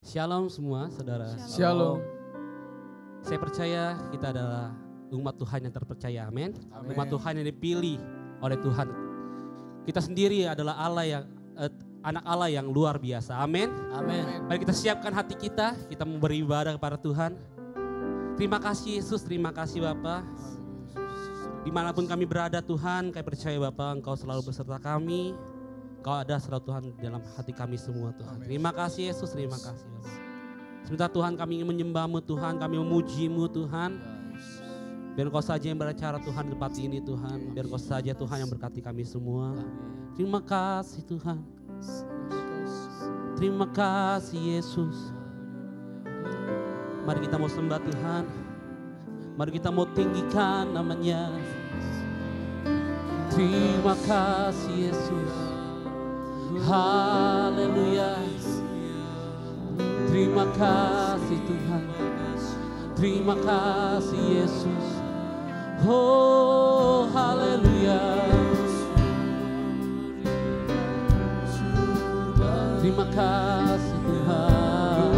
Shalom semua saudara. Shalom. Saya percaya kita adalah umat Tuhan yang terpercaya, amin. Umat Tuhan yang dipilih oleh Tuhan. Kita sendiri adalah anak Allah yang luar biasa, amin. Amin. Mari kita siapkan hati kita mau beribadah kepada Tuhan. Terima kasih Yesus, terima kasih Bapa. Dimanapun kami berada Tuhan, kami percaya Bapa Engkau selalu beserta kami. Engkau ada selalu Tuhan dalam hati kami semua Tuhan. Terima kasih Yesus, terima kasih Bapa. Sebentar Tuhan kami ingin menyembah-Mu Tuhan, kami memuji-Mu Tuhan. Biar Engkau saja yang berbicara Tuhan di tempat ini Tuhan. Biar Engkau saja Tuhan yang berkati kami semua. Terima kasih Tuhan. Terima kasih Yesus. Mari kita mau sembah Tuhan. Mari kita mau tinggikan namanya. Terima kasih Yesus. Haleluya. Terima kasih Tuhan. Terima kasih Yesus. Oh haleluya. Terima kasih Tuhan.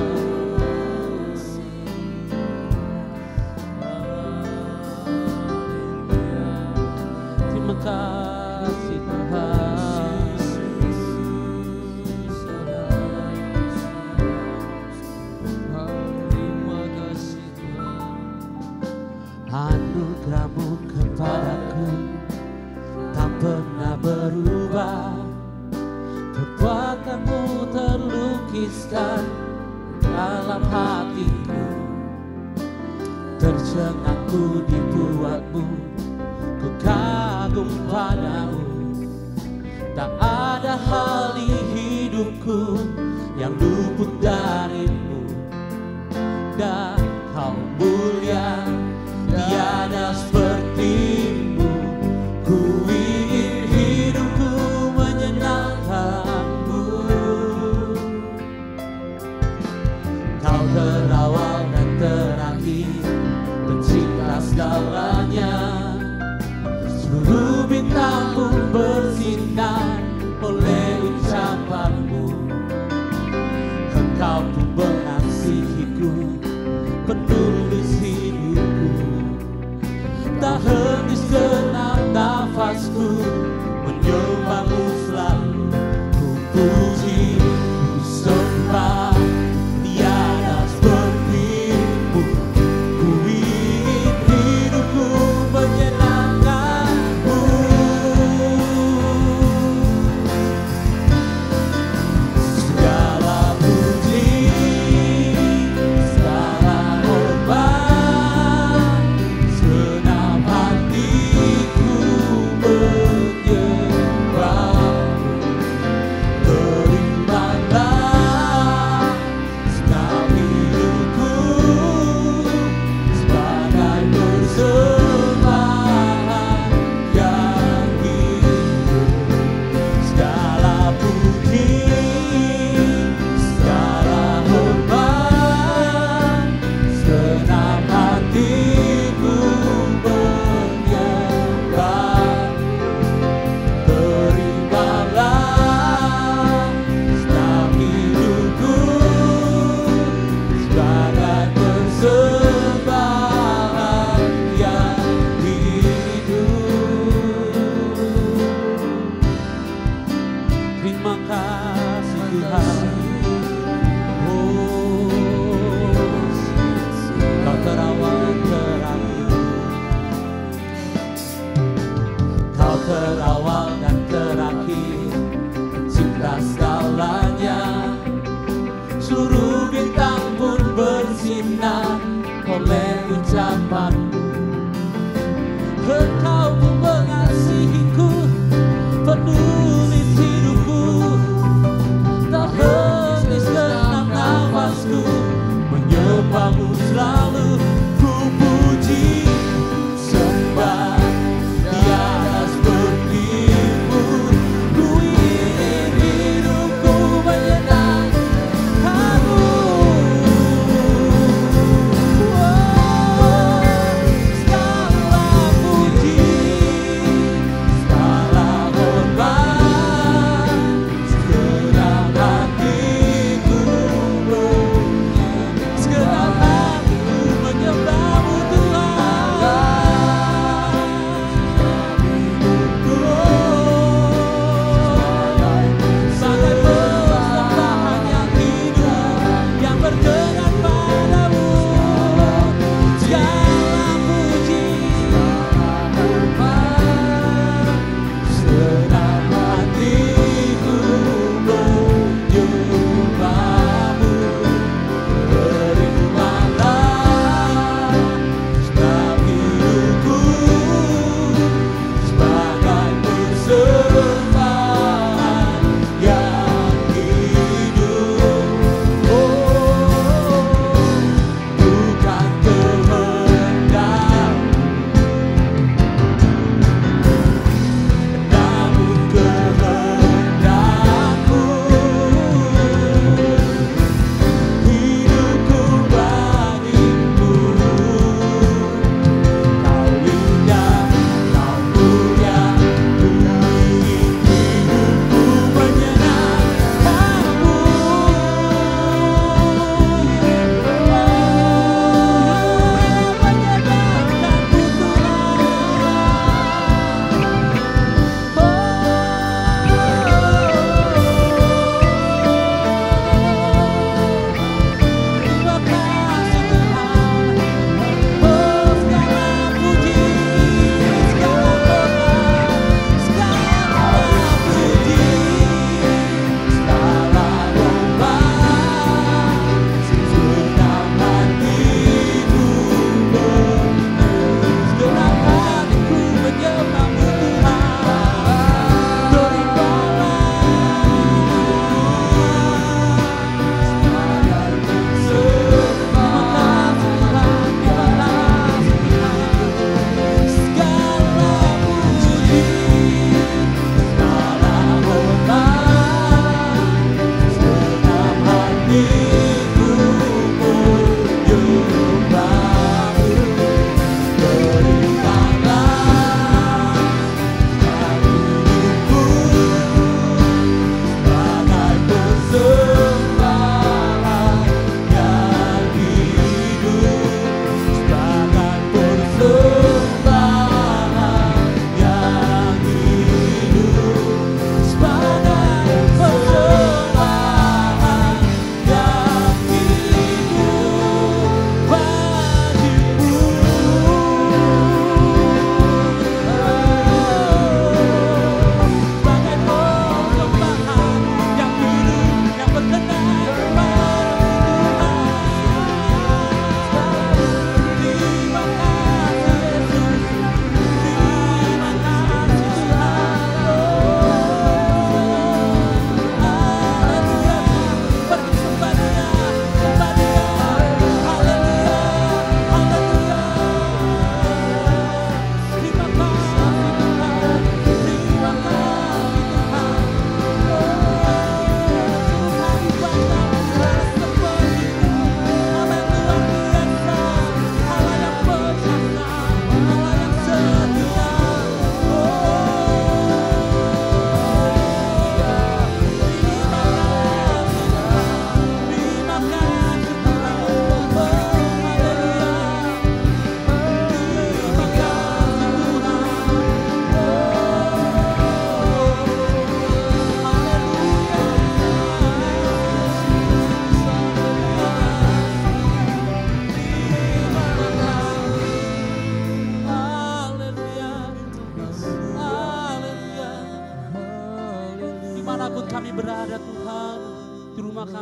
Terima kasih Tuhan. Anugerah-Mu kepadaku tak pernah berubah. Perbuatan-Mu terlukiskan dalam hatiku. Tercengangku dibuat-Mu, ku kagum padamu. Tak ada hal di hidupku yang luput darimu. Dan Kau mulia, tiada seperti-Mu. Ku ingin hidupku menyenangkan-Mu. Kau terawal dan terakhir, pencipta segalanya. Seluruh bintang pun bersinar oleh ucapan-Mu. Engkau pun mengasihiku, penulis hidupku. Tak henti segenap nafasku menyembah-Mu selalu. Ku puji, ku sembah, tiada seperti-Mu. Ku ingin hidupku menyenangkan-Mu. Segala puji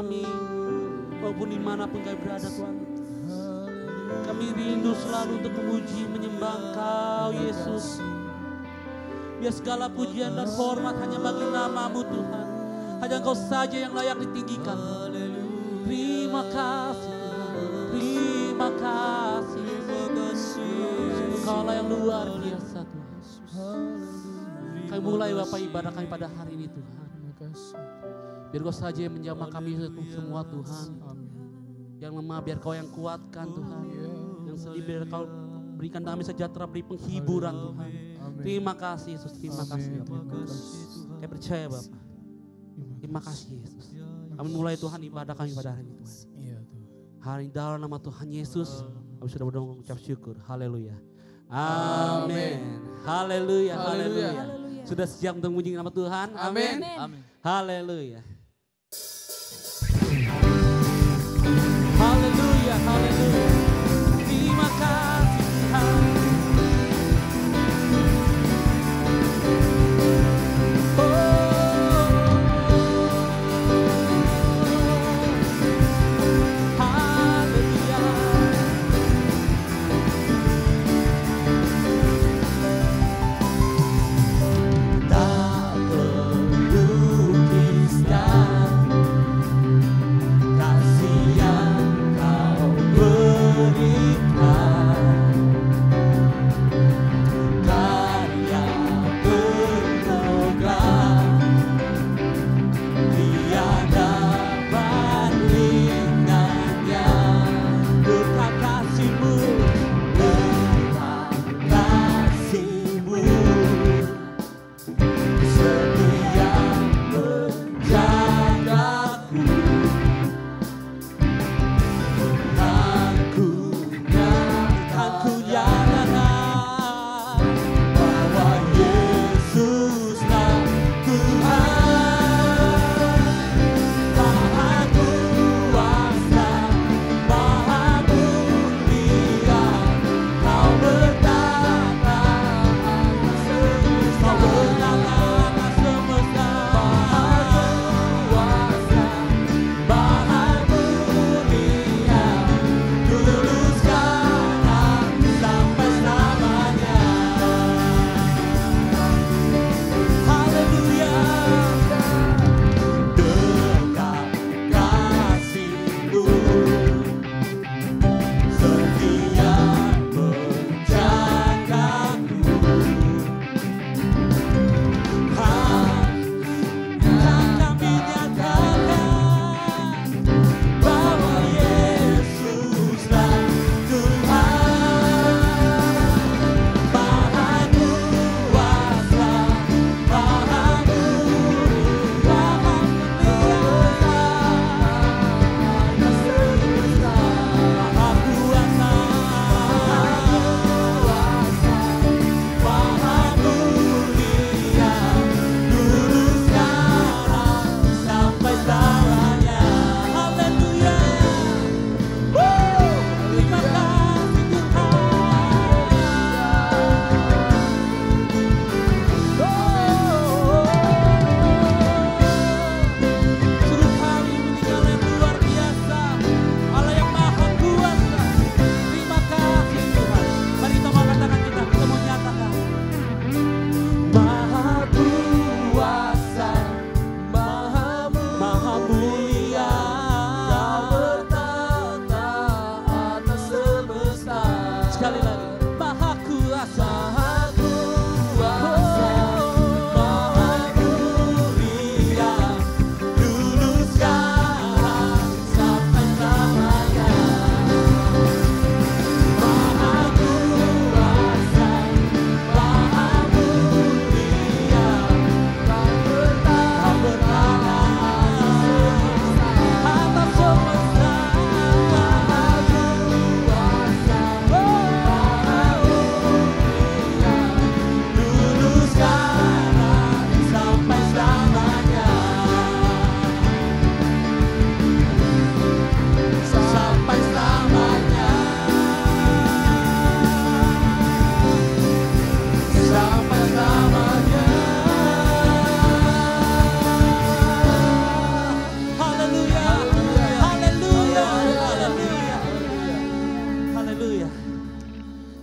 kami, maupun dimanapun kami berada Tuhan. Kami rindu selalu untuk memuji, menyembah Engkau Yesus. Biar segala pujian dan hormat hanya bagi nama-Mu Tuhan. Hanya Engkau saja yang layak ditinggikan. Terima kasih Tuhan, terima kasih. Engkau-lah yang luar biasa Tuhan. Kami mulai Bapak ibadah kami pada hari ini Tuhan. Biar Kau saja yang menjamah kami semua Tuhan. Yang lemah biar Kau yang kuatkan Tuhan. Yang sedih biar Kau berikan kami sejahtera, beri penghiburan Tuhan. Terima kasih Yesus, terima kasih Bapak. Kami percaya Bapak. Terima kasih Yesus. Kami mulai Tuhan ibadah kami pada hari ini Tuhan. Hari ini dalam nama Tuhan Yesus kami sudah berdoa mengucap syukur. Haleluya. Amin. Haleluya. Haleluya. Sudah siap untuk memuji nama Tuhan? Amin. Haleluya. Haleluya. Haleluya. Terima kasih Tuhan. Sky.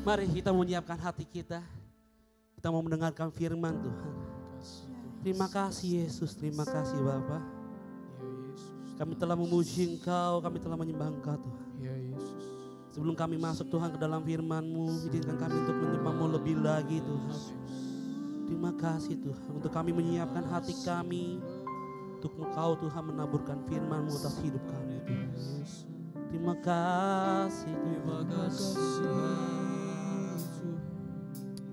Mari kita menyiapkan hati kita. Kita mau mendengarkan firman Tuhan. Terima kasih Yesus, terima kasih Bapa. Kami telah memuji Engkau, kami telah menyembah Engkau Tuhan. Sebelum kami masuk Tuhan ke dalam firman-Mu, izinkan kami untuk menyembah-Mu lebih lagi Tuhan. Terima kasih Tuhan untuk kami menyiapkan hati kami. Untuk Engkau Tuhan menaburkan firman-Mu atas hidup kami Tuhan. Terima kasih, terima kasih.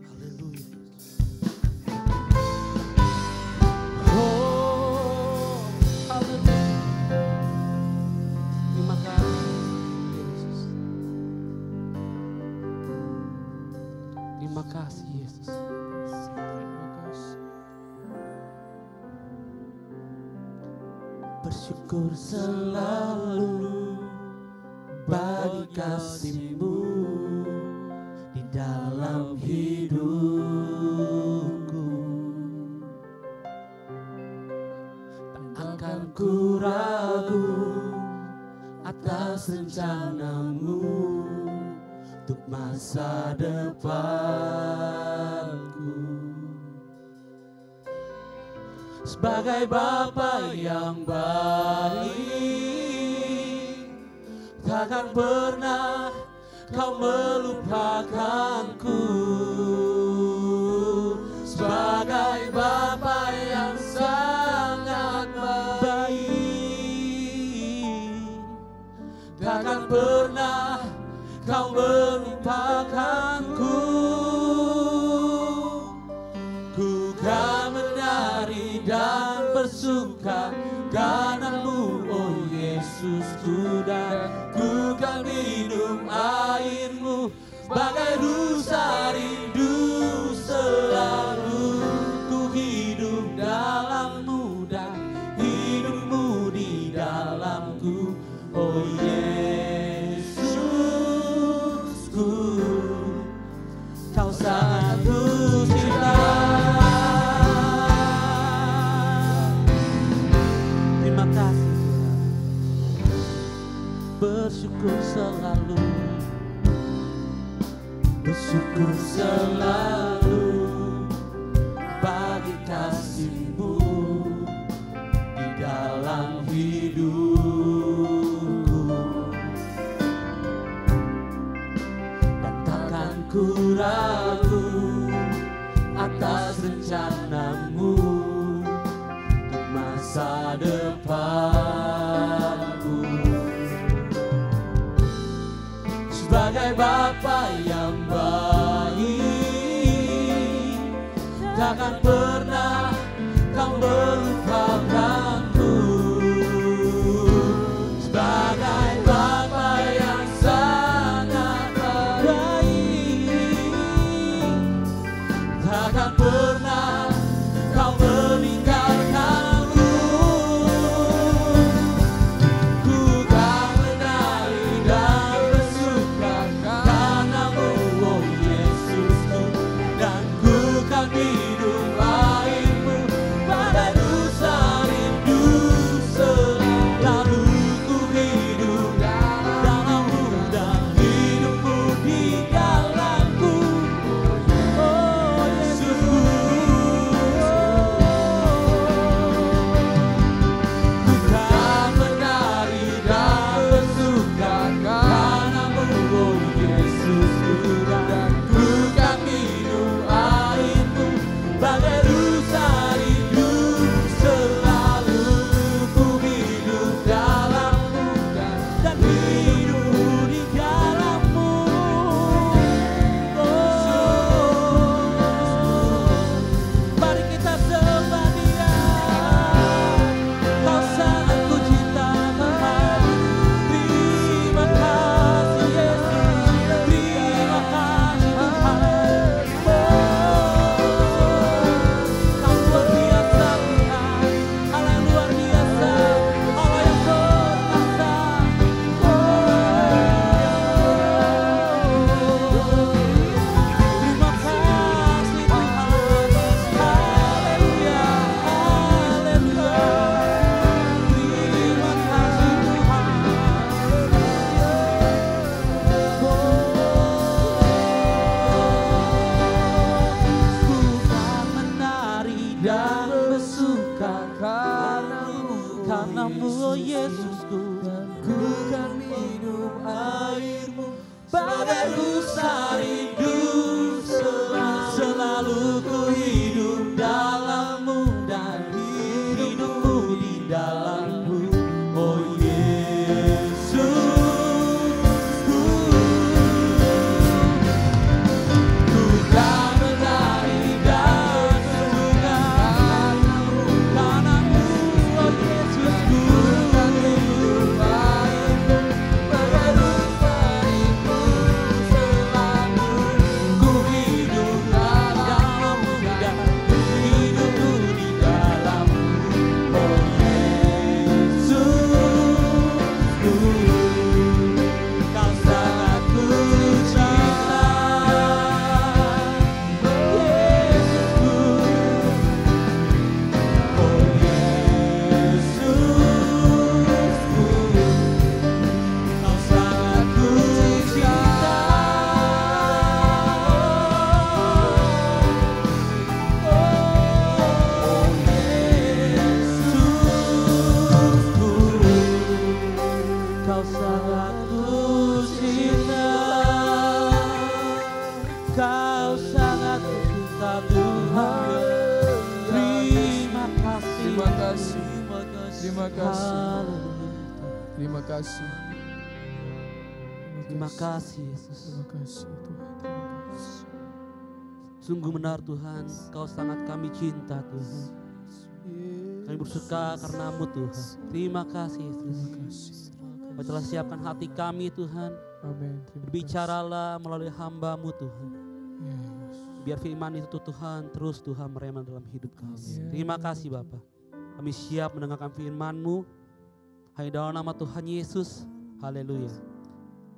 Haleluya. Oh, haleluya. Terima kasih Yesus. Terima kasih Yesus. Terima kasih. Bersyukur selalu bagi kasih-Mu di dalam hidupku. Tak akan ku ragu atas rencana-Mu untuk masa depanku. Sebagai Bapa yang baik, takkan pernah Kau melupakanku. Sebagai Bapa yang sangat baik, takkan pernah Kau melupakanku. Ku kan menari dan bersuka karena-Mu, oh Yesusku, dan ku kan minum air-Mu bagai rusa rindu. Selalu ku hidup dalam-Mu dan hidup-Mu di dalamku, oh Yesusku. Kau sangat ku cinta. Terima kasih Tuhan. Bersyukur selalu, bersyukur selalu bagi kasih-Mu di dalam hidupku. Dan takkan ku ragu atas rencana-Mu untuk masa depanku. Sebagai Bapa yang baik, takkan pernah Kau melupakanku. Sebagai Bapa yang sangat baik, takkan pernah Kau meninggalkanku. Ku kan menari dan bersuka karena-Mu, oh Yesusku, dan ku kan minum air Kau sangat ku cinta, Kau sangat ku cinta Tuhan. Terima kasih, Terima kasih, terima kasih, terima kasih, terima kasih Yesus. terima kasih Tuhan, terima kasih. Sungguh benar Tuhan, Kau sangat kami cinta Tuhan. Kami bersuka karenamu Tuhan. Terima kasih Yesus. Kau telah siapkan hati kami Tuhan. Amin. Berbicaralah melalui hamba-Mu Tuhan. Ya, Yesus. Biar firman itu Tuhan terus Tuhan merema dalam hidup kami. Ya. Terima kasih Bapa. Kami siap mendengarkan firman-Mu. Hanya dalam nama Tuhan Yesus. Haleluya.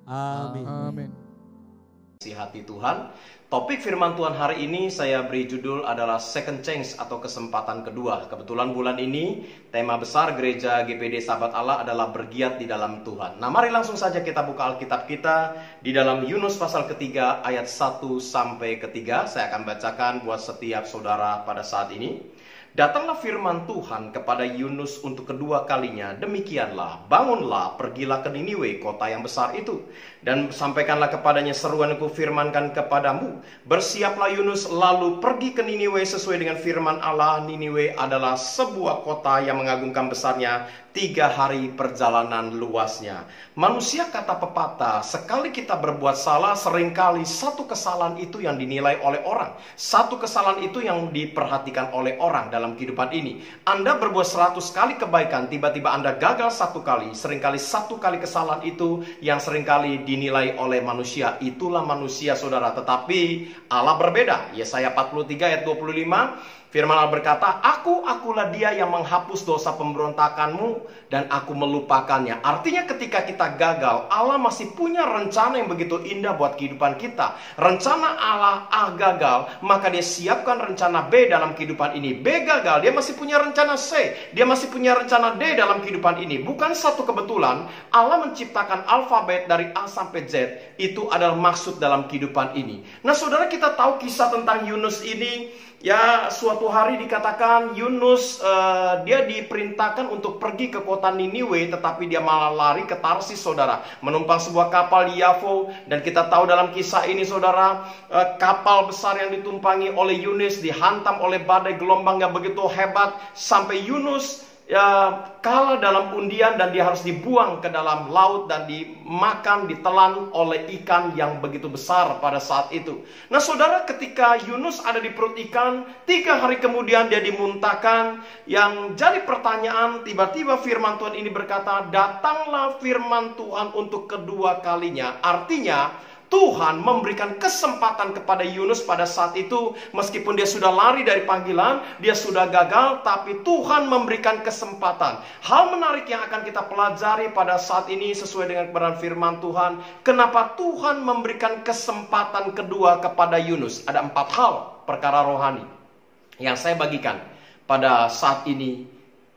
Amin. Amin. Hati Tuhan. Topik firman Tuhan hari ini saya beri judul adalah Second Chance atau kesempatan kedua. Kebetulan bulan ini tema besar gereja GPD Sahabat Allah adalah bergiat di dalam Tuhan. Nah, mari langsung saja kita buka Alkitab kita di dalam Yunus pasal ketiga ayat 1 sampai ketiga. Saya akan bacakan buat setiap saudara pada saat ini. Datanglah firman Tuhan kepada Yunus untuk kedua kalinya. Demikianlah, bangunlah, pergilah ke Niniwe, kota yang besar itu. Dan sampaikanlah kepadanya seruan yang kufirmankan kepadamu. Bersiaplah Yunus, lalu pergi ke Niniwe sesuai dengan firman Allah. Niniwe adalah sebuah kota yang mengagumkan besarnya, 3 hari perjalanan luasnya. Manusia kata pepatah, sekali kita berbuat salah, seringkali satu kesalahan itu yang dinilai oleh orang. Satu kesalahan itu yang diperhatikan oleh orang dalam kehidupan ini. Anda berbuat 100 kali kebaikan, tiba-tiba Anda gagal 1 kali. Seringkali 1 kali kesalahan itu yang seringkali dinilai oleh manusia. Itulah manusia saudara. Tetapi Allah berbeda. Yesaya 43 ayat 25. Firman Allah berkata, akulah dia yang menghapus dosa pemberontakanmu dan aku melupakannya. Artinya ketika kita gagal, Allah masih punya rencana yang begitu indah buat kehidupan kita. Rencana Allah A gagal, maka dia siapkan rencana B dalam kehidupan ini. B gagal, dia masih punya rencana C. Dia masih punya rencana D dalam kehidupan ini. Bukan satu kebetulan, Allah menciptakan alfabet dari A sampai Z. Itu adalah maksud dalam kehidupan ini. Nah saudara, kita tahu kisah tentang Yunus ini. Ya, suatu hari dikatakan Yunus dia diperintahkan untuk pergi ke kota Niniwe, tetapi dia malah lari ke Tarsis, saudara, menumpang sebuah kapal di Yafo. Dan kita tahu dalam kisah ini, saudara, kapal besar yang ditumpangi oleh Yunus dihantam oleh badai gelombang yang begitu hebat sampai Yunus kalah dalam undian dan dia harus dibuang ke dalam laut dan dimakan, ditelan oleh ikan yang begitu besar pada saat itu. Nah saudara, ketika Yunus ada di perut ikan, 3 hari kemudian dia dimuntahkan. Yang jadi pertanyaan, tiba-tiba firman Tuhan ini berkata, datanglah firman Tuhan untuk kedua kalinya. Artinya Tuhan memberikan kesempatan kepada Yunus pada saat itu. Meskipun dia sudah lari dari panggilan, dia sudah gagal, tapi Tuhan memberikan kesempatan. Hal menarik yang akan kita pelajari pada saat ini sesuai dengan kebenaran firman Tuhan. Kenapa Tuhan memberikan kesempatan kedua kepada Yunus? Ada 4 hal perkara rohani yang saya bagikan pada saat ini.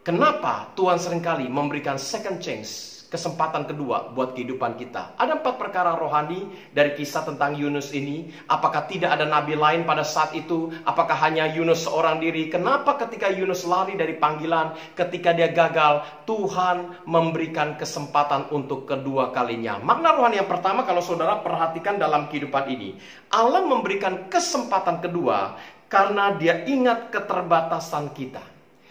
Kenapa Tuhan seringkali memberikan second chance, kesempatan kedua buat kehidupan kita? Ada 4 perkara rohani dari kisah tentang Yunus ini. Apakah tidak ada nabi lain pada saat itu? Apakah hanya Yunus seorang diri? Kenapa ketika Yunus lari dari panggilan, ketika dia gagal, Tuhan memberikan kesempatan untuk kedua kalinya? Makna rohani yang pertama, kalau saudara perhatikan dalam kehidupan ini, Allah memberikan kesempatan kedua karena dia ingat keterbatasan kita.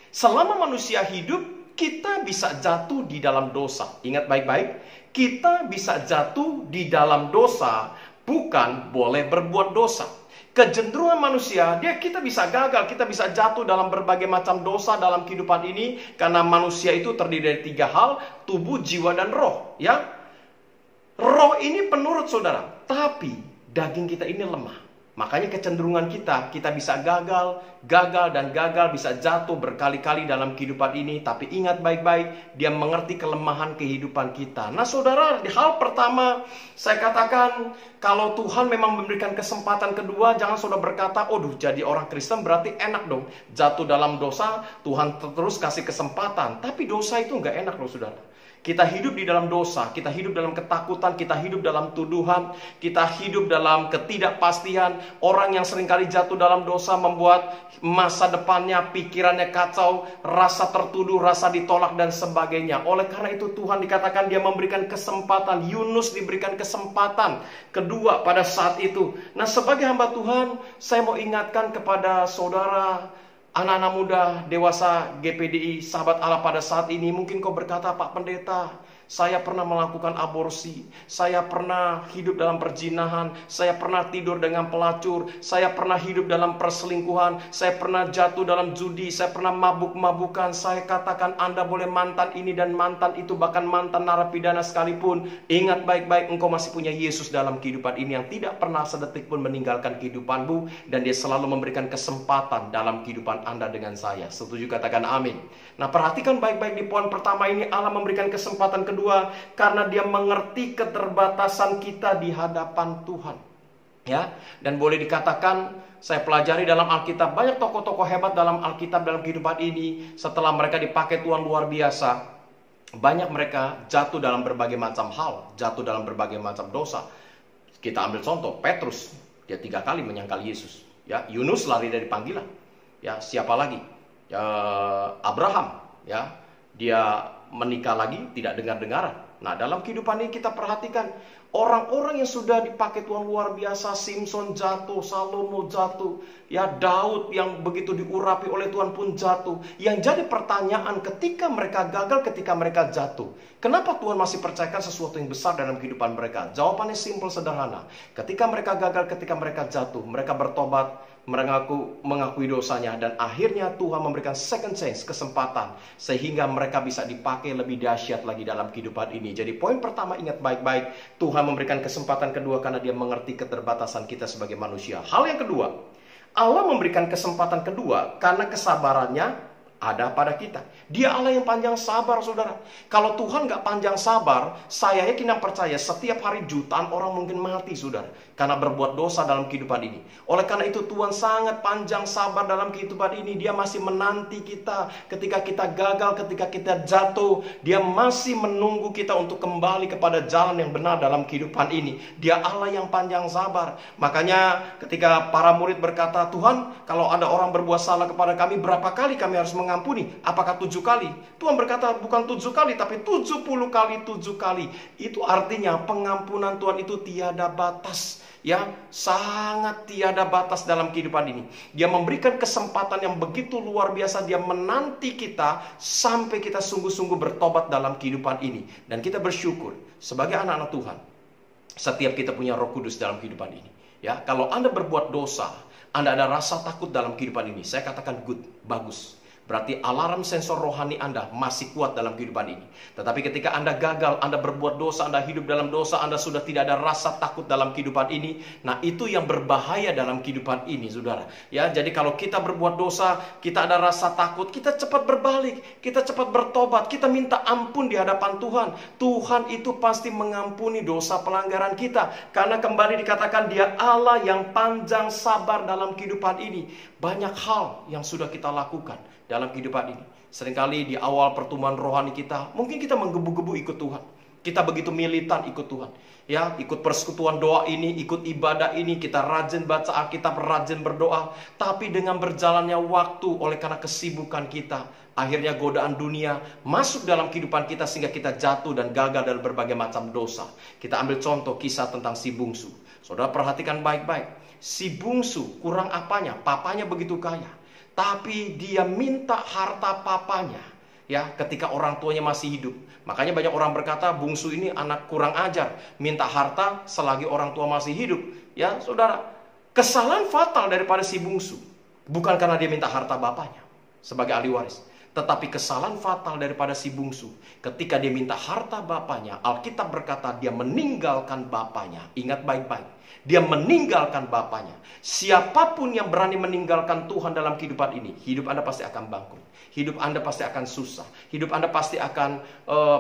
Selama manusia hidup, kita bisa jatuh di dalam dosa. Ingat baik-baik, kita bisa jatuh di dalam dosa, bukan boleh berbuat dosa. Kecenderungan manusia, kita bisa gagal, kita bisa jatuh dalam berbagai macam dosa dalam kehidupan ini. Karena manusia itu terdiri dari 3 hal, tubuh, jiwa, dan roh. Ya, roh ini penurut saudara, tapi daging kita ini lemah. Makanya kecenderungan kita bisa gagal, bisa jatuh berkali-kali dalam kehidupan ini. Tapi ingat baik-baik, dia mengerti kelemahan kehidupan kita. Nah saudara, di hal pertama saya katakan, kalau Tuhan memang memberikan kesempatan kedua, jangan saudara berkata, jadi orang Kristen berarti enak dong. Jatuh dalam dosa, Tuhan terus kasih kesempatan. Tapi dosa itu nggak enak loh saudara. Kita hidup di dalam dosa, kita hidup dalam ketakutan, kita hidup dalam tuduhan, kita hidup dalam ketidakpastian. Orang yang seringkali jatuh dalam dosa membuat masa depannya, pikirannya kacau, rasa tertuduh, rasa ditolak dan sebagainya. Oleh karena itu Tuhan dikatakan dia memberikan kesempatan. Yunus diberikan kesempatan kedua pada saat itu. Nah, sebagai hamba Tuhan, saya mau ingatkan kepada saudara, anak-anak muda, dewasa GPDI, sahabat Allah pada saat ini. Mungkin kau berkata, Pak Pendeta, saya pernah melakukan aborsi, saya pernah hidup dalam perzinahan, saya pernah tidur dengan pelacur, saya pernah hidup dalam perselingkuhan, saya pernah jatuh dalam judi, saya pernah mabuk-mabukan. Saya katakan Anda boleh mantan ini dan mantan itu, bahkan mantan narapidana sekalipun. Ingat baik-baik, engkau masih punya Yesus dalam kehidupan ini yang tidak pernah sedetik pun meninggalkan kehidupanmu. Dan dia selalu memberikan kesempatan dalam kehidupan Anda dengan saya. Setuju? Katakan amin. Nah, perhatikan baik-baik di poin pertama ini, Allah memberikan kesempatan kedua karena dia mengerti keterbatasan kita di hadapan Tuhan. Ya, dan boleh dikatakan saya pelajari dalam Alkitab, banyak tokoh-tokoh hebat dalam Alkitab dalam kehidupan ini, setelah mereka dipakai Tuhan luar biasa, banyak mereka jatuh dalam berbagai macam hal, jatuh dalam berbagai macam dosa. Kita ambil contoh Petrus, dia 3 kali menyangkal Yesus. Ya, Yunus lari dari panggilan. Ya, siapa lagi? Ya, Abraham, ya, dia menikah lagi, tidak dengar-dengaran. Nah, dalam kehidupan ini kita perhatikan orang-orang yang sudah dipakai Tuhan luar biasa. Simson jatuh, Salomo jatuh, ya, Daud yang begitu diurapi oleh Tuhan pun jatuh. Yang jadi pertanyaan, ketika mereka gagal, ketika mereka jatuh, kenapa Tuhan masih percayakan sesuatu yang besar dalam kehidupan mereka? Jawabannya simpel, sederhana. Ketika mereka gagal, ketika mereka jatuh, mereka bertobat, mengakui dosanya, dan akhirnya Tuhan memberikan second chance, kesempatan, sehingga mereka bisa dipakai lebih dahsyat lagi dalam kehidupan ini. Jadi poin pertama, ingat baik-baik, Tuhan memberikan kesempatan kedua karena dia mengerti keterbatasan kita sebagai manusia. Hal yang kedua, Allah memberikan kesempatan kedua karena kesabarannya ada pada kita. Dia Allah yang panjang sabar, saudara. Kalau Tuhan gak panjang sabar, saya yakin dan percaya setiap hari jutaan orang mungkin mati, saudara, karena berbuat dosa dalam kehidupan ini. Oleh karena itu Tuhan sangat panjang sabar dalam kehidupan ini. Dia masih menanti kita ketika kita gagal, ketika kita jatuh. Dia masih menunggu kita untuk kembali kepada jalan yang benar dalam kehidupan ini. Dia Allah yang panjang sabar. Makanya ketika para murid berkata, Tuhan, kalau ada orang berbuat salah kepada kami, berapa kali kami harus mengampuni? Apakah 7 kali? Tuhan berkata bukan 7 kali, tapi 70 kali 7 kali. Itu artinya pengampunan Tuhan itu tiada batas. Ya, sangat tiada batas dalam kehidupan ini. Dia memberikan kesempatan yang begitu luar biasa. Dia menanti kita sampai kita sungguh-sungguh bertobat dalam kehidupan ini. Dan kita bersyukur sebagai anak-anak Tuhan, setiap kita punya Roh Kudus dalam kehidupan ini. Ya, kalau Anda berbuat dosa, Anda ada rasa takut dalam kehidupan ini, saya katakan good, bagus. Berarti alarm sensor rohani Anda masih kuat dalam kehidupan ini. Tetapi ketika Anda gagal, Anda berbuat dosa, Anda hidup dalam dosa, Anda sudah tidak ada rasa takut dalam kehidupan ini. Nah, itu yang berbahaya dalam kehidupan ini, saudara. Ya, jadi kalau kita berbuat dosa, kita ada rasa takut, kita cepat berbalik, kita cepat bertobat, kita minta ampun di hadapan Tuhan. Tuhan itu pasti mengampuni dosa pelanggaran kita. Karena kembali dikatakan dia Allah yang panjang sabar dalam kehidupan ini. Banyak hal yang sudah kita lakukan dalam kehidupan ini. Seringkali di awal pertumbuhan rohani kita, mungkin kita menggebu-gebu ikut Tuhan. Kita begitu militan ikut Tuhan. Ya, ikut persekutuan doa ini, ikut ibadah ini, kita rajin baca Alkitab, rajin berdoa. Tapi dengan berjalannya waktu, oleh karena kesibukan kita, akhirnya godaan dunia masuk dalam kehidupan kita sehingga kita jatuh dan gagal dalam berbagai macam dosa. Kita ambil contoh kisah tentang si bungsu. Saudara perhatikan baik-baik. Si bungsu kurang apanya? Papanya begitu kaya, tapi dia minta harta papanya, ya, ketika orang tuanya masih hidup. Makanya banyak orang berkata bungsu ini anak kurang ajar, minta harta selagi orang tua masih hidup. Ya, saudara, kesalahan fatal daripada si bungsu bukan karena dia minta harta bapaknya sebagai ahli waris, tetapi kesalahan fatal daripada si bungsu ketika dia minta harta bapaknya. Alkitab berkata dia meninggalkan bapaknya. Ingat baik-baik, dia meninggalkan bapaknya. Siapapun yang berani meninggalkan Tuhan dalam kehidupan ini, hidup Anda pasti akan bangkrut. Hidup Anda pasti akan susah. Hidup Anda pasti akan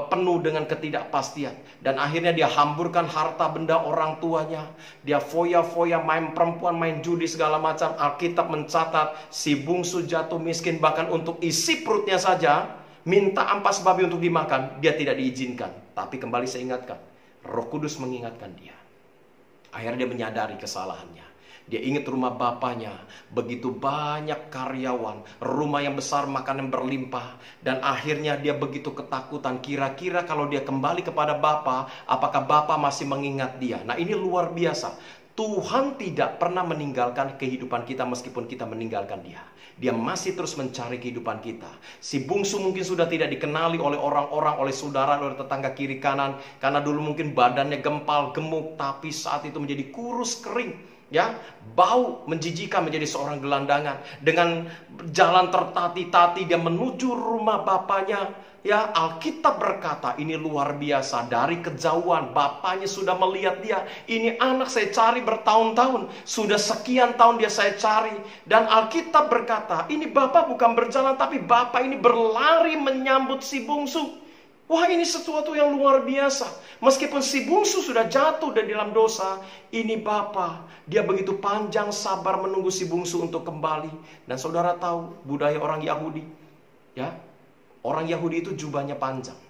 penuh dengan ketidakpastian. Dan akhirnya dia hamburkan harta benda orang tuanya. Dia foya-foya, main perempuan, main judi, segala macam. Alkitab mencatat si bungsu jatuh miskin. Bahkan untuk isi perutnya saja minta ampas babi untuk dimakan, dia tidak diizinkan. Tapi kembali saya ingatkan, Roh Kudus mengingatkan dia. Akhirnya dia menyadari kesalahannya. Dia ingat rumah bapaknya, begitu banyak karyawan, rumah yang besar, makanan berlimpah. Dan akhirnya dia begitu ketakutan, kira-kira kalau dia kembali kepada Bapa, apakah Bapa masih mengingat dia? Nah, ini luar biasa. Tuhan tidak pernah meninggalkan kehidupan kita meskipun kita meninggalkan dia. Dia masih terus mencari kehidupan kita. Si bungsu mungkin sudah tidak dikenali oleh orang-orang, oleh saudara, oleh tetangga kiri kanan. Karena dulu mungkin badannya gempal, gemuk, tapi saat itu menjadi kurus, kering. Ya, bau, menjijikan, menjadi seorang gelandangan. Dengan jalan tertati-tati dia menuju rumah bapaknya. Ya, Alkitab berkata ini luar biasa. Dari kejauhan bapaknya sudah melihat dia. Ini anak saya cari bertahun-tahun. Sudah sekian tahun dia saya cari. Dan Alkitab berkata ini bapak bukan berjalan, tapi bapak ini berlari menyambut si bungsu. Wah, ini sesuatu yang luar biasa. Meskipun si bungsu sudah jatuh dan dalam dosa, ini Bapa, dia begitu panjang sabar menunggu si bungsu untuk kembali. Dan saudara tahu budaya orang Yahudi, ya, orang Yahudi itu jubahnya panjang.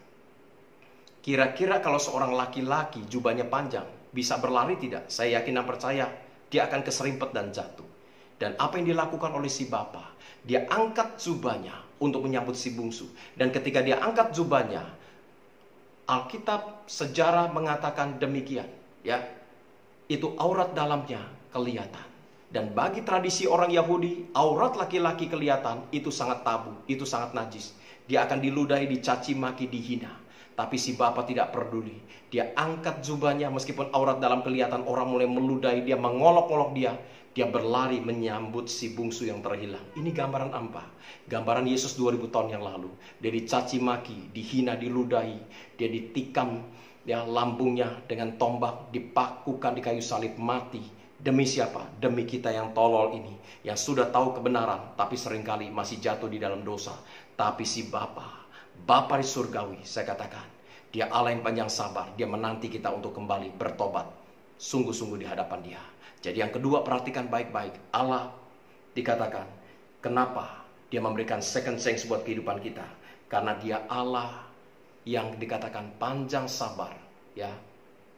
Kira-kira kalau seorang laki-laki jubahnya panjang, bisa berlari tidak? Saya yakin dan percaya dia akan keserimpet dan jatuh. Dan apa yang dilakukan oleh si Bapa, dia angkat jubahnya untuk menyambut si bungsu. Dan ketika dia angkat jubahnya, Alkitab sejarah mengatakan demikian, ya. Itu aurat dalamnya kelihatan. Dan bagi tradisi orang Yahudi, aurat laki-laki kelihatan itu sangat tabu, itu sangat najis. Dia akan diludahi, dicaci maki, dihina. Tapi si Bapa tidak peduli. Dia angkat jubahnya meskipun aurat dalam kelihatan, orang mulai meludahi dia, mengolok-olok dia. Dia berlari menyambut si bungsu yang terhilang. Ini gambaran apa? Gambaran Yesus 2000 tahun yang lalu. Dia dicaci maki, dihina, diludahi. Dia ditikam, ya, lambungnya dengan tombak, dipakukan di kayu salib, mati. Demi siapa? Demi kita yang tolol ini. Yang sudah tahu kebenaran, tapi seringkali masih jatuh di dalam dosa. Tapi si Bapa di surgawi, saya katakan, dia Allah yang panjang sabar. Dia menanti kita untuk kembali bertobat. Sungguh-sungguh di hadapan dia. Jadi yang kedua, perhatikan baik-baik. Allah dikatakan, kenapa dia memberikan second chance buat kehidupan kita? Karena dia Allah yang dikatakan panjang sabar. Ya,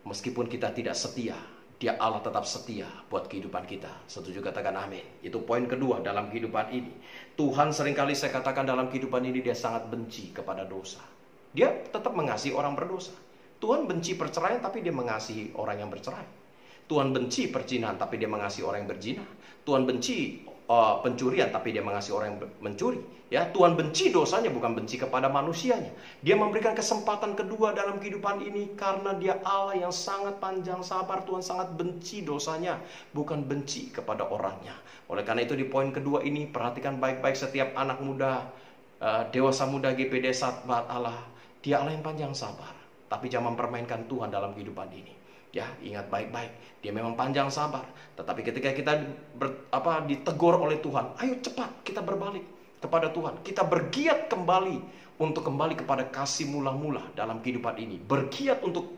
meskipun kita tidak setia, dia Allah tetap setia buat kehidupan kita. Setuju, katakan amin. Itu poin kedua dalam kehidupan ini. Tuhan seringkali saya katakan dalam kehidupan ini dia sangat benci kepada dosa. Dia tetap mengasihi orang berdosa. Tuhan benci perceraian tapi dia mengasihi orang yang bercerai. Tuhan benci perzinahan tapi dia mengasihi orang yang berzina. Tuhan benci pencurian tapi dia mengasihi orang yang mencuri. Ya, Tuhan benci dosanya, bukan benci kepada manusianya. Dia memberikan kesempatan kedua dalam kehidupan ini karena dia Allah yang sangat panjang sabar. Tuhan sangat benci dosanya, bukan benci kepada orangnya. Oleh karena itu di poin kedua ini perhatikan baik-baik setiap anak muda, dewasa muda GPD Sahabat Allah. Dia Allah yang panjang sabar, tapi jangan mempermainkan Tuhan dalam kehidupan ini. Ya, ingat baik-baik, dia memang panjang sabar. Tetapi ketika kita ditegur oleh Tuhan, ayo cepat kita berbalik kepada Tuhan. Kita bergiat kembali untuk kembali kepada kasih mula-mula dalam kehidupan ini. Bergiat untuk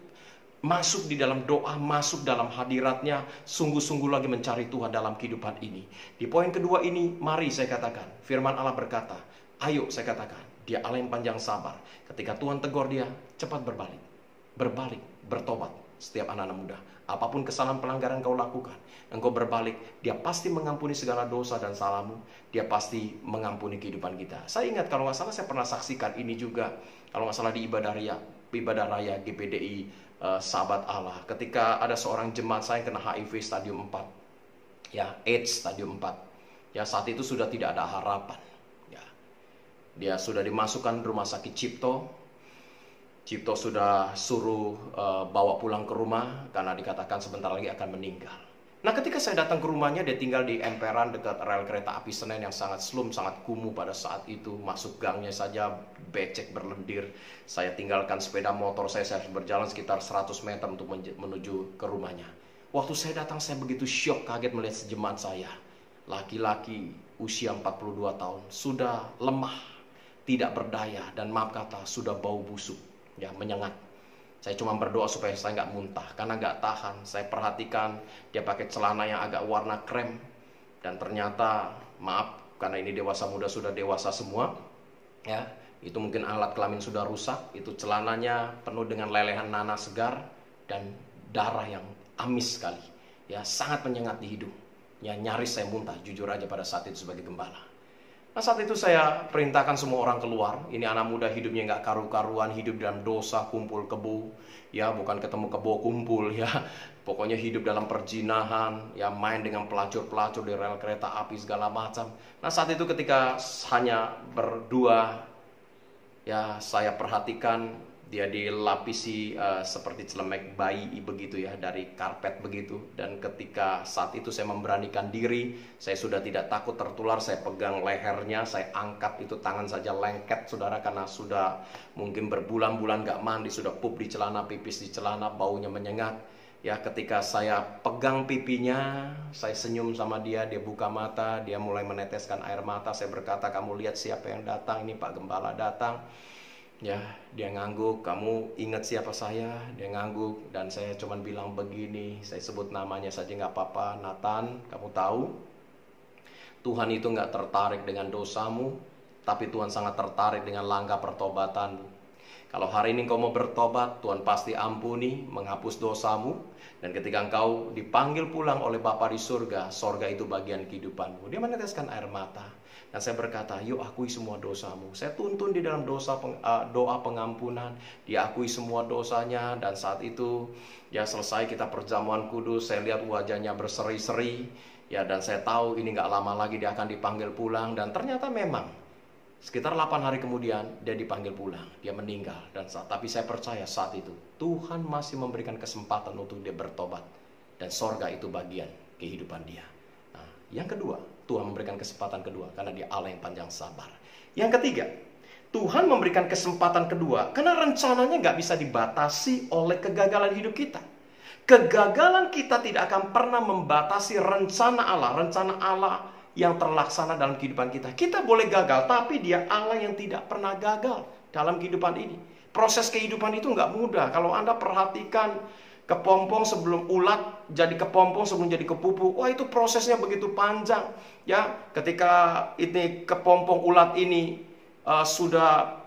masuk di dalam doa, masuk dalam hadiratnya, sungguh-sungguh lagi mencari Tuhan dalam kehidupan ini. Di poin kedua ini, mari saya katakan, firman Allah berkata, ayo saya katakan, dia Allah yang panjang sabar. Ketika Tuhan tegur dia, cepat berbalik. Berbalik, bertobat. Setiap anak-anak muda, apapun kesalahan pelanggaran kau lakukan, engkau berbalik, dia pasti mengampuni segala dosa dan salahmu. Dia pasti mengampuni kehidupan kita. Saya ingat kalau nggak salah saya pernah saksikan ini juga, kalau nggak salah di ibadah raya GPDI Sahabat Allah. Ketika ada seorang jemaat saya yang kena HIV stadium 4, ya, AIDS stadium 4. Ya, saat itu sudah tidak ada harapan. Ya, dia sudah dimasukkan rumah sakit Cipto sudah suruh bawa pulang ke rumah karena dikatakan sebentar lagi akan meninggal. Nah, ketika saya datang ke rumahnya, dia tinggal di emperan dekat rel kereta api Senen yang sangat slum, sangat kumuh pada saat itu. Masuk gangnya saja becek berlendir. Saya tinggalkan sepeda motor saya harus berjalan sekitar 100 meter untuk menuju ke rumahnya. Waktu saya datang, saya begitu syok, kaget melihat sejemaat saya. Laki-laki usia 42 tahun, sudah lemah, tidak berdaya, dan maaf kata, sudah bau busuk. Ya, menyengat. Saya cuma berdoa supaya saya nggak muntah, karena nggak tahan. Saya perhatikan dia pakai celana yang agak warna krem, dan ternyata maaf, karena ini dewasa muda sudah dewasa semua, ya, Itu mungkin alat kelamin sudah rusak, itu celananya penuh dengan lelehan nanas segar dan darah yang amis sekali. Ya, sangat menyengat di hidung. Ya, nyaris saya muntah, jujur aja pada saat itu sebagai gembala. Nah, saat itu saya perintahkan semua orang keluar. Ini anak muda hidupnya nggak karu-karuan, hidup dalam dosa, kumpul kebo. Ya, bukan ketemu kebo kumpul ya. Pokoknya hidup dalam perjinahan, ya main dengan pelacur-pelacur di rel kereta api segala macam. Nah, saat itu ketika hanya berdua, ya saya perhatikan dia dilapisi seperti celemek bayi begitu ya, dari karpet begitu. Dan ketika saat itu saya memberanikan diri, saya sudah tidak takut tertular, saya pegang lehernya, saya angkat itu tangan saja lengket saudara, karena sudah mungkin berbulan-bulan gak mandi, sudah pup di celana, pipis di celana, baunya menyengat. Ya, ketika saya pegang pipinya, saya senyum sama dia, dia buka mata, dia mulai meneteskan air mata. Saya berkata, kamu lihat siapa yang datang, ini Pak Gembala datang. Ya, dia ngangguk, kamu ingat siapa saya? Dia ngangguk, dan saya cuman bilang begini, saya sebut namanya saja nggak apa-apa, Nathan, kamu tahu, Tuhan itu nggak tertarik dengan dosamu, tapi Tuhan sangat tertarik dengan langkah pertobatanmu. Kalau hari ini kau mau bertobat, Tuhan pasti ampuni, menghapus dosamu, dan ketika engkau dipanggil pulang oleh Bapa di surga, surga itu bagian kehidupanmu. Dia meneteskan air mata. Dan saya berkata, yuk akui semua dosamu. Saya tuntun di dalam doa pengampunan. Dia akui semua dosanya. Dan saat itu ya selesai kita perjamuan kudus. Saya lihat wajahnya berseri-seri. Ya, dan saya tahu ini gak lama lagi dia akan dipanggil pulang. Dan ternyata memang sekitar 8 hari kemudian dia dipanggil pulang. Dia meninggal. Tapi saya percaya saat itu Tuhan masih memberikan kesempatan untuk dia bertobat. Dan sorga itu bagian kehidupan dia. Nah, yang kedua, Tuhan memberikan kesempatan kedua karena dia Allah yang panjang sabar. Yang ketiga, Tuhan memberikan kesempatan kedua karena rencananya gak bisa dibatasi oleh kegagalan hidup kita. Kegagalan kita tidak akan pernah membatasi rencana Allah. Rencana Allah yang terlaksana dalam kehidupan kita. Kita boleh gagal, tapi dia Allah yang tidak pernah gagal dalam kehidupan ini. Proses kehidupan itu gak mudah. Kalau Anda perhatikan kepompong sebelum ulat jadi kepompong sebelum jadi kepupu, wah itu prosesnya begitu panjang. Ya, ketika ini kepompong ulat ini sudah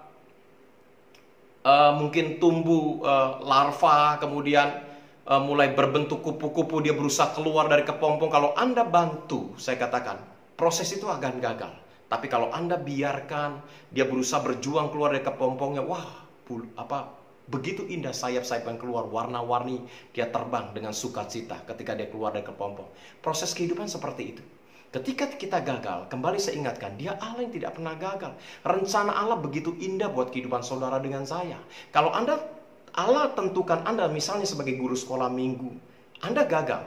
mungkin tumbuh larva, kemudian mulai berbentuk kupu-kupu, dia berusaha keluar dari kepompong. Kalau Anda bantu, saya katakan, proses itu akan gagal. Tapi kalau Anda biarkan dia berusaha berjuang keluar dari kepompongnya, wah, begitu indah sayap-sayap yang keluar, warna-warni, dia terbang dengan sukacita ketika dia keluar dari kepompong. Proses kehidupan seperti itu. Ketika kita gagal, kembali saya ingatkan, dia Allah yang tidak pernah gagal. Rencana Allah begitu indah buat kehidupan saudara dengan saya. Kalau Allah tentukan Anda misalnya sebagai guru sekolah minggu, Anda gagal,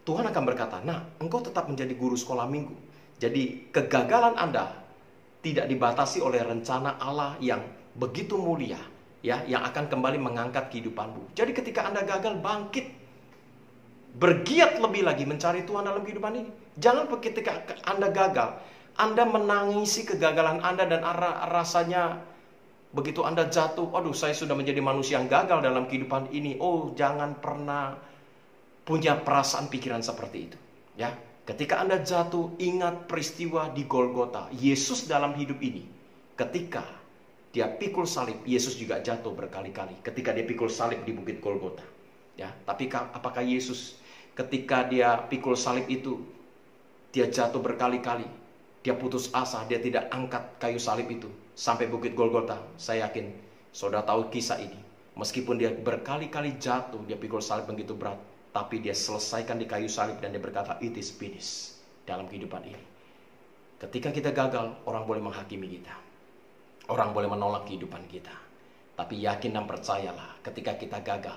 Tuhan akan berkata, nah engkau tetap menjadi guru sekolah minggu. Jadi kegagalan Anda tidak dibatasi oleh rencana Allah yang begitu mulia, ya, yang akan kembali mengangkat kehidupanmu. Jadi ketika Anda gagal, bangkit, bergiat lebih lagi mencari Tuhan dalam kehidupan ini. Jangan ketika Anda gagal, Anda menangisi kegagalan Anda dan rasanya begitu Anda jatuh, aduh saya sudah menjadi manusia yang gagal dalam kehidupan ini. Oh, jangan pernah punya perasaan pikiran seperti itu. Ya, ketika Anda jatuh, ingat peristiwa di Golgota. Yesus dalam hidup ini, ketika dia pikul salib, Yesus juga jatuh berkali-kali. Ketika dia pikul salib di Bukit Golgota. Ya, tapi apakah Yesus ketika dia pikul salib itu, dia jatuh berkali-kali, dia putus asa, dia tidak angkat kayu salib itu sampai Bukit Golgota? Saya yakin saudara tahu kisah ini. Meskipun dia berkali-kali jatuh, dia pikul salib begitu berat, tapi dia selesaikan di kayu salib dan dia berkata, it is finished dalam kehidupan ini. Ketika kita gagal, orang boleh menghakimi kita. Orang boleh menolak kehidupan kita. Tapi yakin dan percayalah, ketika kita gagal,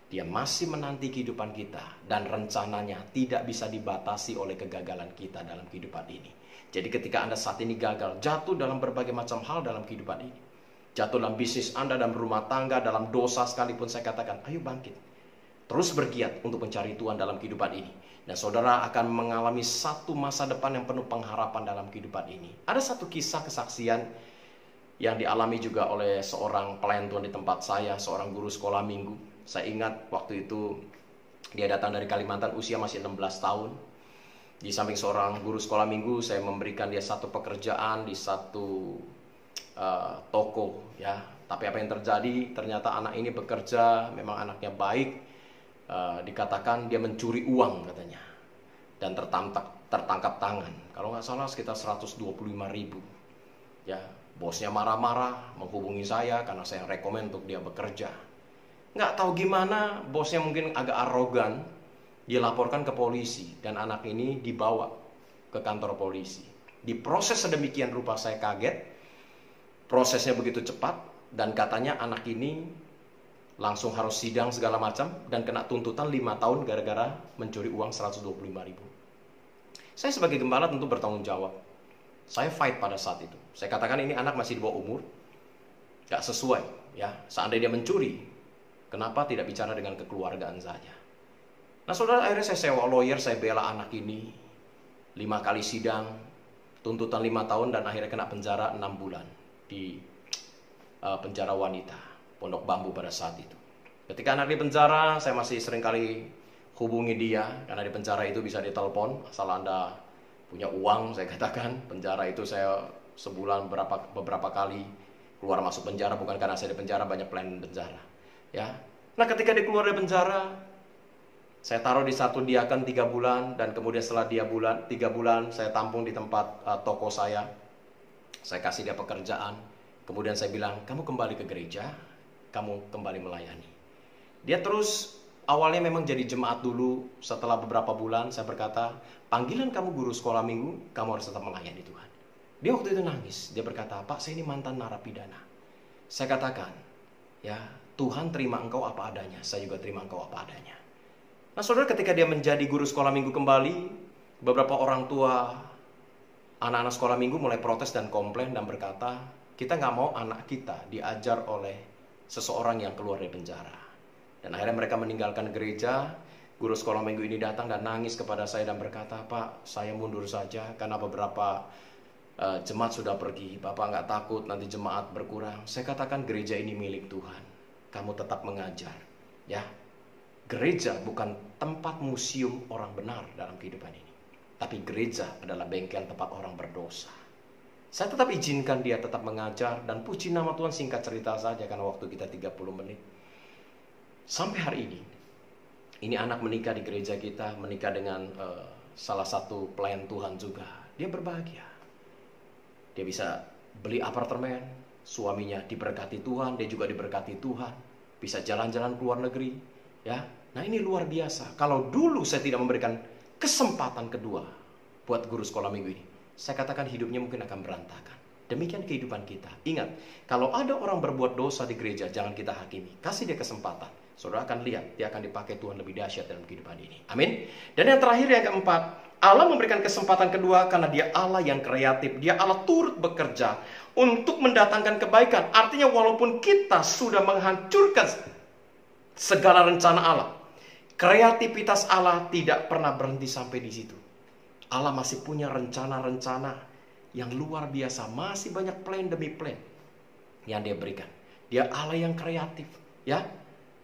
dia masih menanti kehidupan kita. Dan rencananya tidak bisa dibatasi oleh kegagalan kita dalam kehidupan ini. Jadi ketika Anda saat ini gagal, jatuh dalam berbagai macam hal dalam kehidupan ini. Jatuh dalam bisnis Anda, dalam rumah tangga, dalam dosa sekalipun, saya katakan, ayo bangkit. Terus bergiat untuk mencari Tuhan dalam kehidupan ini. Dan saudara akan mengalami satu masa depan yang penuh pengharapan dalam kehidupan ini. Ada satu kisah kesaksian yang dialami juga oleh seorang pelayan Tuhan di tempat saya, seorang guru sekolah minggu. Saya ingat waktu itu dia datang dari Kalimantan, usia masih 16 tahun. Di samping seorang guru sekolah minggu, saya memberikan dia satu pekerjaan di satu toko, ya. Tapi apa yang terjadi? Ternyata anak ini bekerja, memang anaknya baik. Dikatakan dia mencuri uang katanya, dan tertangkap tangan. Kalau nggak salah sekitar 125.000. Ya, bosnya marah-marah, menghubungi saya karena saya rekomen untuk dia bekerja. Nggak tahu gimana, bosnya mungkin agak arogan, dia laporkan ke polisi dan anak ini dibawa ke kantor polisi. Diproses sedemikian rupa, saya kaget. Prosesnya begitu cepat dan katanya anak ini langsung harus sidang segala macam dan kena tuntutan 5 tahun gara-gara mencuri uang 125.000. Saya sebagai gembala tentu bertanggung jawab. Saya fight pada saat itu. Saya katakan ini anak masih di bawah umur, gak sesuai. Ya, seandainya dia mencuri, kenapa tidak bicara dengan kekeluargaan saja? Nah saudara, akhirnya saya sewa lawyer, saya bela anak ini. 5 kali sidang, tuntutan 5 tahun dan akhirnya kena penjara 6 bulan di penjara wanita Pondok Bambu pada saat itu. Ketika anak di penjara, saya masih sering kali hubungi dia, karena di penjara itu bisa ditelepon, asal Anda punya uang, saya katakan. Penjara itu saya sebulan beberapa kali keluar masuk penjara, bukan karena saya di penjara, banyak plan penjara. Ya. Nah ketika dia keluar dari penjara, saya taruh di satu diakan 3 bulan, dan kemudian setelah 3 bulan, saya tampung di tempat toko saya. Saya kasih dia pekerjaan, kemudian saya bilang, kamu kembali ke gereja, kamu kembali melayani. Dia terus awalnya memang jadi jemaat dulu. Setelah beberapa bulan saya berkata, panggilan kamu guru sekolah minggu, kamu harus tetap melayani Tuhan. Dia waktu itu nangis. Dia berkata, Pak, saya ini mantan narapidana. Saya katakan, ya Tuhan terima engkau apa adanya, saya juga terima engkau apa adanya. Nah saudara, ketika dia menjadi guru sekolah minggu kembali, beberapa orang tua anak-anak sekolah minggu mulai protes dan komplain dan berkata, kita nggak mau anak kita diajar oleh seseorang yang keluar dari penjara. Dan akhirnya mereka meninggalkan gereja. Guru sekolah minggu ini datang dan nangis kepada saya dan berkata, Pak, saya mundur saja karena beberapa jemaat sudah pergi. Bapak nggak takut nanti jemaat berkurang? Saya katakan, gereja ini milik Tuhan. Kamu tetap mengajar. Ya, gereja bukan tempat museum orang benar dalam kehidupan ini. Tapi gereja adalah bengkel tempat orang berdosa. Saya tetap izinkan dia tetap mengajar, dan puji nama Tuhan, singkat cerita saja karena waktu kita 30 menit. Sampai hari ini anak menikah di gereja kita, menikah dengan salah satu pelayan Tuhan juga. Dia berbahagia. Dia bisa beli apartemen, suaminya diberkati Tuhan, dia juga diberkati Tuhan. Bisa jalan-jalan ke luar negeri. Ya, nah ini luar biasa. Kalau dulu saya tidak memberikan kesempatan kedua buat guru sekolah minggu ini, saya katakan hidupnya mungkin akan berantakan. Demikian kehidupan kita. Ingat, kalau ada orang berbuat dosa di gereja, jangan kita hakimi. Kasih dia kesempatan. Saudara akan lihat, dia akan dipakai Tuhan lebih dahsyat dalam kehidupan ini. Amin. Dan yang terakhir, yang keempat, Allah memberikan kesempatan kedua karena dia Allah yang kreatif. Dia Allah turut bekerja untuk mendatangkan kebaikan. Artinya walaupun kita sudah menghancurkan segala rencana Allah, kreativitas Allah tidak pernah berhenti sampai di situ. Allah masih punya rencana-rencana yang luar biasa. Masih banyak plan demi plan yang dia berikan. Dia Allah yang kreatif. Ya,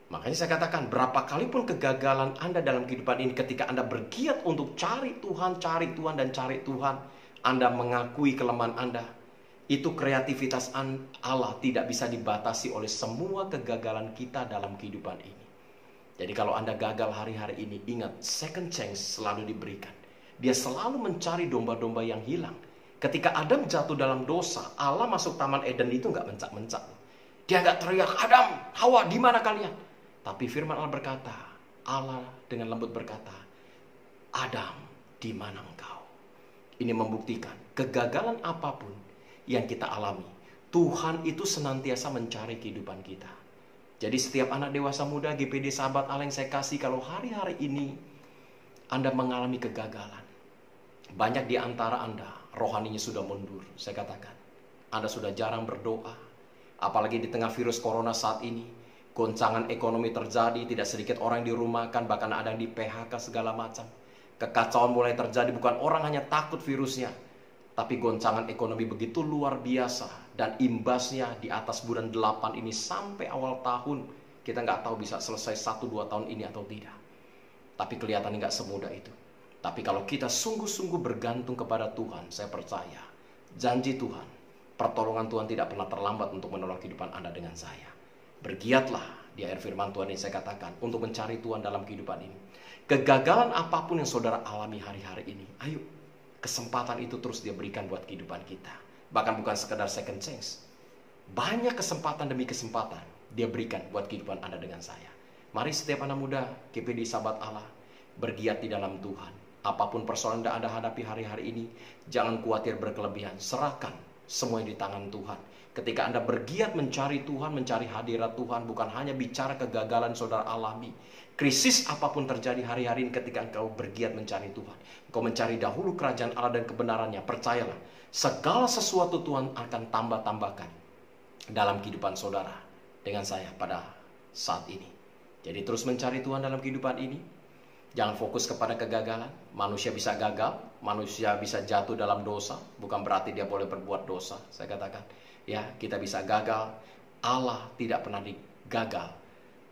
makanya saya katakan, berapa kali pun kegagalan Anda dalam kehidupan ini, ketika Anda bergiat untuk cari Tuhan, dan cari Tuhan, Anda mengakui kelemahan Anda, itu kreativitas Allah tidak bisa dibatasi oleh semua kegagalan kita dalam kehidupan ini. Jadi kalau Anda gagal hari-hari ini, ingat, second chance selalu diberikan. Dia selalu mencari domba-domba yang hilang. Ketika Adam jatuh dalam dosa, Allah masuk Taman Eden itu nggak mencak-mencak. Dia nggak teriak, Adam, Hawa, di mana kalian? Tapi firman Allah berkata, Allah dengan lembut berkata, Adam, di mana engkau? Ini membuktikan kegagalan apapun yang kita alami, Tuhan itu senantiasa mencari kehidupan kita. Jadi setiap anak dewasa muda GPD Sahabat Allah yang saya kasih, kalau hari-hari ini Anda mengalami kegagalan, banyak di antara Anda rohaninya sudah mundur. Saya katakan, Anda sudah jarang berdoa, apalagi di tengah virus corona saat ini. Goncangan ekonomi terjadi, tidak sedikit orang dirumahkan, bahkan ada yang di PHK segala macam. Kekacauan mulai terjadi, bukan orang hanya takut virusnya, tapi goncangan ekonomi begitu luar biasa. Dan imbasnya di atas bulan 8 ini sampai awal tahun, kita nggak tahu bisa selesai 1-2 tahun ini atau tidak. Tapi kelihatannya nggak semudah itu. Tapi kalau kita sungguh-sungguh bergantung kepada Tuhan, saya percaya janji Tuhan, Pertolongan Tuhan tidak pernah terlambat untuk menolong kehidupan Anda dengan saya. Bergiatlah, di akhir firman Tuhan ini saya katakan, untuk mencari Tuhan dalam kehidupan ini. Kegagalan apapun yang saudara alami hari-hari ini, ayo, kesempatan itu terus dia berikan buat kehidupan kita. Bahkan bukan sekedar second chance. Banyak kesempatan demi kesempatan dia berikan buat kehidupan Anda dengan saya. Mari setiap anak muda, GPD Sahabat Allah, bergiat di dalam Tuhan. Apapun persoalan yang Anda hadapi hari-hari ini, jangan khawatir berkelebihan. Serahkan semuanya di tangan Tuhan. Ketika Anda bergiat mencari Tuhan, mencari hadirat Tuhan, bukan hanya bicara kegagalan saudara alami. Krisis apapun terjadi hari-hari ini ketika engkau bergiat mencari Tuhan. Engkau mencari dahulu kerajaan Allah dan kebenarannya. Percayalah, segala sesuatu Tuhan akan tambah-tambahkan dalam kehidupan saudara dengan saya pada saat ini. Jadi terus mencari Tuhan dalam kehidupan ini. Jangan fokus kepada kegagalan. Manusia bisa gagal, manusia bisa jatuh dalam dosa. Bukan berarti dia boleh berbuat dosa. Saya katakan, ya, kita bisa gagal. Allah tidak pernah gagal,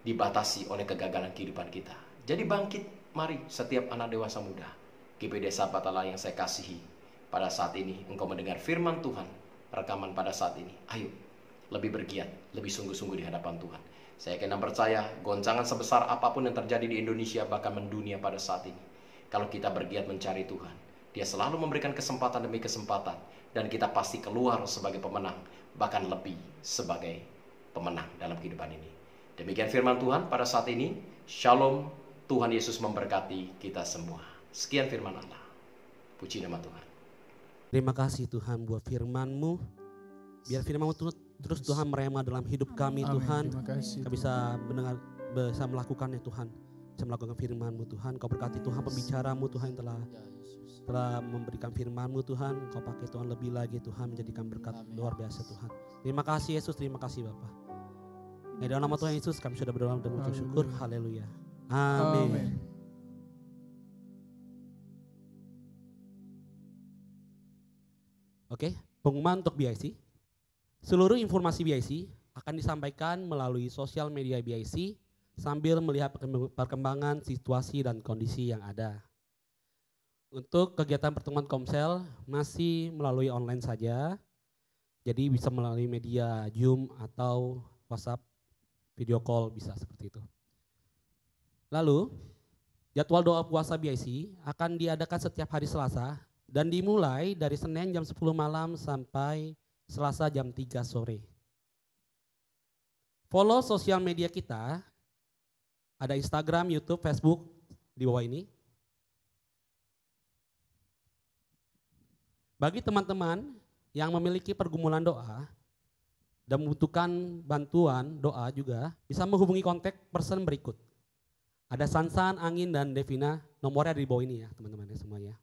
dibatasi oleh kegagalan kehidupan kita. Jadi bangkit, mari setiap anak dewasa muda, GPD Sahabat Allah yang saya kasihi. Pada saat ini engkau mendengar firman Tuhan, rekaman pada saat ini. Ayo, lebih bergiat, lebih sungguh-sungguh di hadapan Tuhan. Saya yakin dan percaya, goncangan sebesar apapun yang terjadi di Indonesia bahkan mendunia pada saat ini, kalau kita bergiat mencari Tuhan, Dia selalu memberikan kesempatan demi kesempatan, dan kita pasti keluar sebagai pemenang, bahkan lebih sebagai pemenang dalam kehidupan ini. Demikian firman Tuhan pada saat ini. Shalom, Tuhan Yesus memberkati kita semua. Sekian firman Allah. Puji nama Tuhan. Terima kasih Tuhan buat firman-Mu. Biar firman-Mu terus Tuhan merema dalam hidup kami. Amin. Tuhan. Kami bisa mendengar, bisa melakukannya Tuhan. Bisa melakukan firman-Mu Tuhan. Kau berkati Tuhan pembicara-Mu Tuhan yang telah memberikan firman-Mu Tuhan. Kau pakai Tuhan lebih lagi Tuhan, menjadikan berkat luar biasa Tuhan. Terima kasih Yesus, terima kasih Bapa. Di dalam nama Tuhan Yesus kami sudah berdoa dan mengucap syukur. Haleluya. Amin. Oke, pengumuman untuk BIC. Seluruh informasi BIC akan disampaikan melalui sosial media BIC sambil melihat perkembangan situasi dan kondisi yang ada. Untuk kegiatan pertemuan Komsel masih melalui online saja, jadi bisa melalui media Zoom atau WhatsApp, video call bisa seperti itu. Lalu, jadwal doa puasa BIC akan diadakan setiap hari Selasa dan dimulai dari Senin jam 10 malam sampai Selasa jam 3 sore. Follow sosial media kita, ada Instagram, YouTube, Facebook di bawah ini. Bagi teman-teman yang memiliki pergumulan doa dan membutuhkan bantuan doa juga, bisa menghubungi kontak person berikut. Ada Sansan, Angin, dan Devina, nomornya di bawah ini ya teman-teman ya semuanya.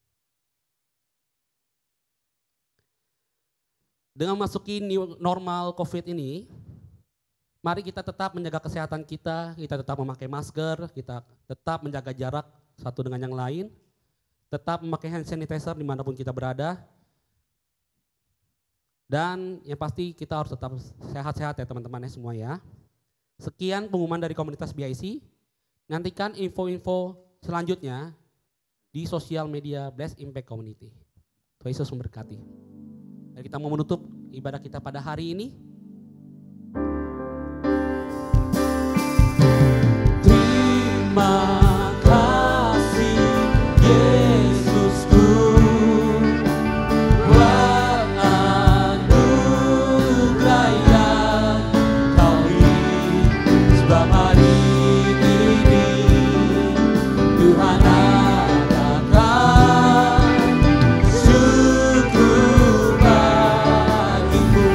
Dengan masuki new normal COVID ini, mari kita tetap menjaga kesehatan kita tetap memakai masker, kita tetap menjaga jarak satu dengan yang lain, tetap memakai hand sanitizer dimanapun kita berada, dan yang pasti kita harus tetap sehat-sehat ya teman-teman ya semua ya. Sekian pengumuman dari komunitas BIC, nantikan info-info selanjutnya di sosial media Blessed Impact Community. Tuhan Yesus memberkati. Dan kita mau menutup ibadah kita pada hari ini. Terima kasih Yesusku buat anugerah yang Kau beri, sebab hari ini Tuhan adakan syukur bagiku.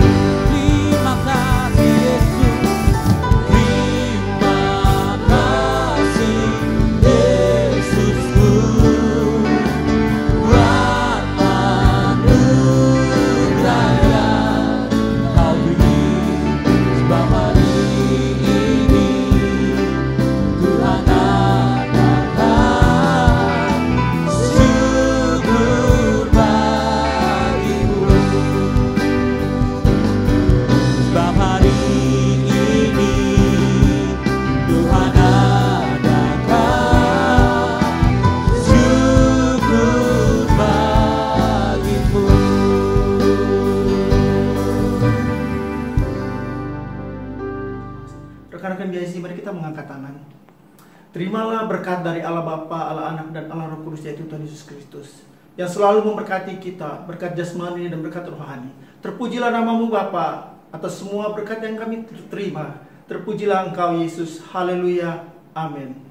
Rekan-rekan GIC, mari kita mengangkat tangan. Terimalah berkat dari Allah Bapa, Allah Anak, dan Allah Roh Kudus, yaitu Tuhan Yesus Kristus, yang selalu memberkati kita, berkat jasmani dan berkat rohani. Terpujilah namamu Bapa atas semua berkat yang kami terima. Terpujilah Engkau Yesus. Haleluya. Amin.